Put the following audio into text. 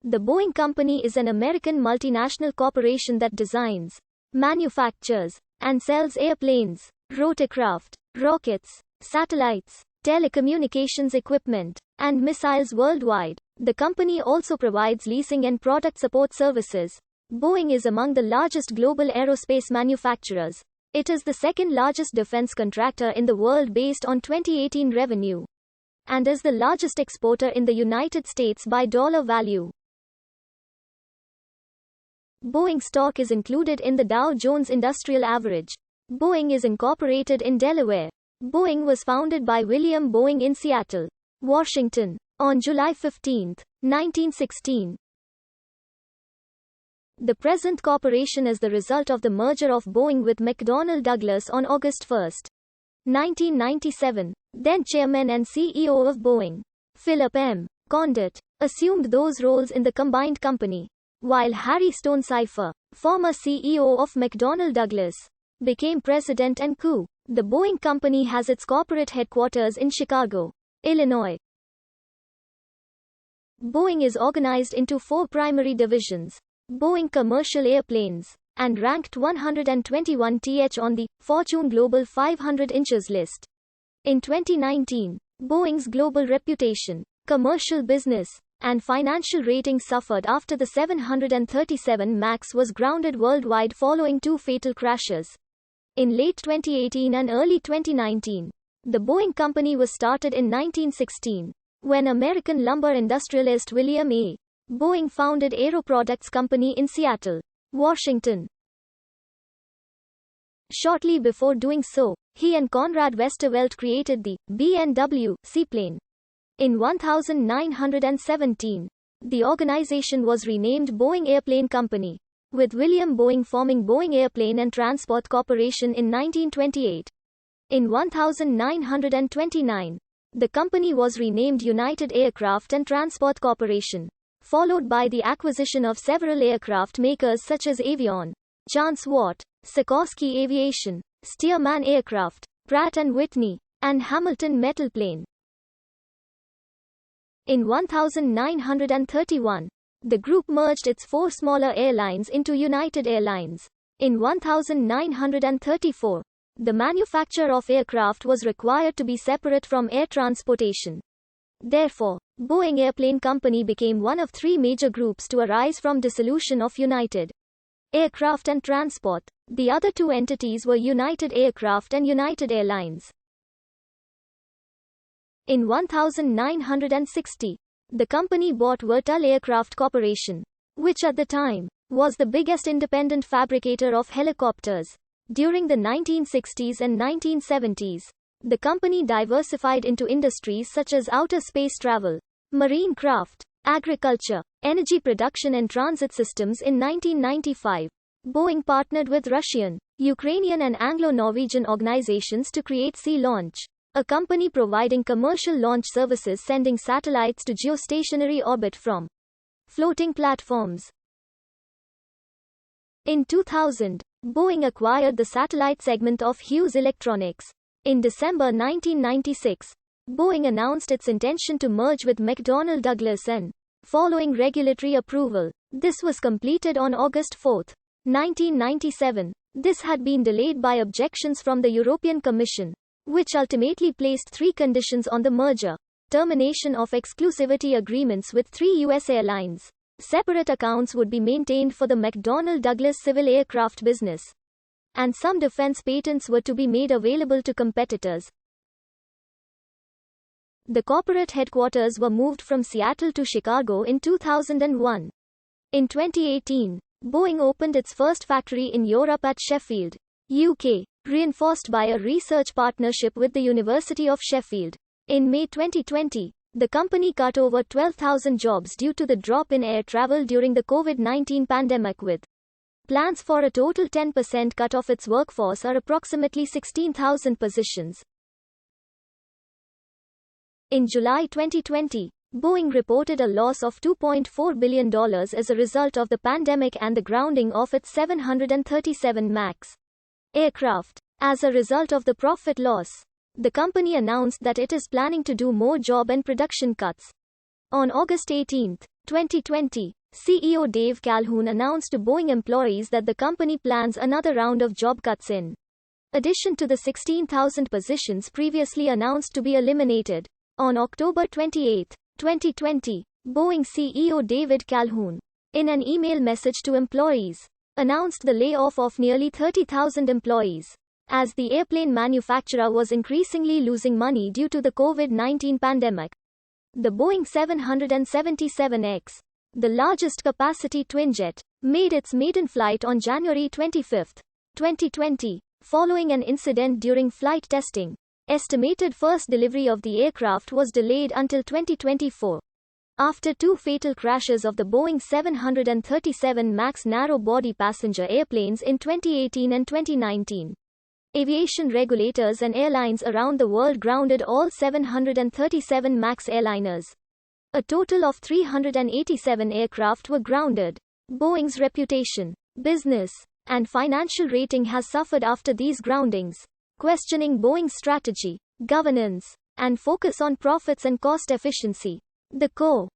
The Boeing Company is an American multinational corporation that designs, manufactures, and sells airplanes, rotorcraft, rockets, satellites, telecommunications equipment, and missiles worldwide. The company also provides leasing and product support services. Boeing is among the largest global aerospace manufacturers. It is the second largest defense contractor in the world based on 2018 revenue, and is the largest exporter in the United States by dollar value. Boeing stock is included in the Dow Jones Industrial Average. Boeing is incorporated in Delaware. Boeing was founded by William Boeing in Seattle, Washington, on July 15, 1916. The present corporation is the result of the merger of Boeing with McDonnell Douglas on August 1, 1997. Then Chairman and CEO of Boeing, Philip M. Condit, assumed those roles in the combined company, while Harry Stonecipher, former CEO of McDonnell Douglas, became president and CEO. The Boeing Company has its corporate headquarters in Chicago, Illinois. Boeing is organized into 4 primary divisions. Boeing Commercial Airplanes, and ranked 121th on the Fortune Global 500 Inches list. In 2019, Boeing's global reputation, commercial business, and financial ratings suffered after the 737 MAX was grounded worldwide following 2 fatal crashes. In late 2018 and early 2019, the Boeing Company was started in 1916, when American lumber industrialist William A. Boeing founded Aero Products Company in Seattle, Washington. Shortly before doing so, he and Conrad Westervelt created the B&W seaplane. In 1917, the organization was renamed Boeing Airplane Company, with William Boeing forming Boeing Airplane and Transport Corporation in 1928. In 1929, the company was renamed United Aircraft and Transport Corporation, followed by the acquisition of several aircraft makers such as Avion, Chance Watt, Sikorsky Aviation, Stearman Aircraft, Pratt & Whitney, and Hamilton Metal Plane. In 1931, the group merged its 4 smaller airlines into United Airlines. In 1934, the manufacture of aircraft was required to be separate from air transportation. Therefore, Boeing Airplane Company became one of 3 major groups to arise from dissolution of United Aircraft and Transport. The other 2 entities were United Aircraft and United Airlines. In 1960, the company bought Vertal Aircraft Corporation, which at the time was the biggest independent fabricator of helicopters. During the 1960s and 1970s, the company diversified into industries such as outer space travel, marine craft, agriculture, energy production and transit systems. In 1995, Boeing partnered with Russian, Ukrainian and Anglo-Norwegian organizations to create Sea Launch, a company providing commercial launch services sending satellites to geostationary orbit from floating platforms. In 2000, Boeing acquired the satellite segment of Hughes Electronics. In December 1996, Boeing announced its intention to merge with McDonnell Douglas and, following regulatory approval, this was completed on August 4, 1997. This had been delayed by objections from the European Commission, which ultimately placed 3 conditions on the merger: termination of exclusivity agreements with 3 U.S. airlines, separate accounts would be maintained for the McDonnell Douglas civil aircraft business, and some defense patents were to be made available to competitors. The corporate headquarters were moved from Seattle to Chicago in 2001. In 2018, Boeing opened its first factory in Europe at Sheffield, UK, reinforced by a research partnership with the University of Sheffield. In May 2020, the company cut over 12,000 jobs due to the drop in air travel during the COVID-19 pandemic, with plans for a total 10% cut of its workforce, or approximately 16,000 positions. In July 2020, Boeing reported a loss of $2.4 billion as a result of the pandemic and the grounding of its 737 MAX aircraft. As a result of the profit loss, the company announced that it is planning to do more job and production cuts. On August 18, 2020, CEO Dave Calhoun announced to Boeing employees that the company plans another round of job cuts in addition to the 16,000 positions previously announced to be eliminated. On October 28, 2020, Boeing CEO David Calhoun, in an email message to employees, announced the layoff of nearly 30,000 employees, as the airplane manufacturer was increasingly losing money due to the COVID-19 pandemic. The Boeing 777X, the largest capacity twinjet, made its maiden flight on January 25, 2020, following an incident during flight testing. Estimated first delivery of the aircraft was delayed until 2024. After two fatal crashes of the Boeing 737 MAX narrow-body passenger airplanes in 2018 and 2019, aviation regulators and airlines around the world grounded all 737 MAX airliners. A total of 387 aircraft were grounded. Boeing's reputation, business, and financial rating has suffered after these groundings. Questioning Boeing's strategy, governance, and focus on profits and cost efficiency, the Co.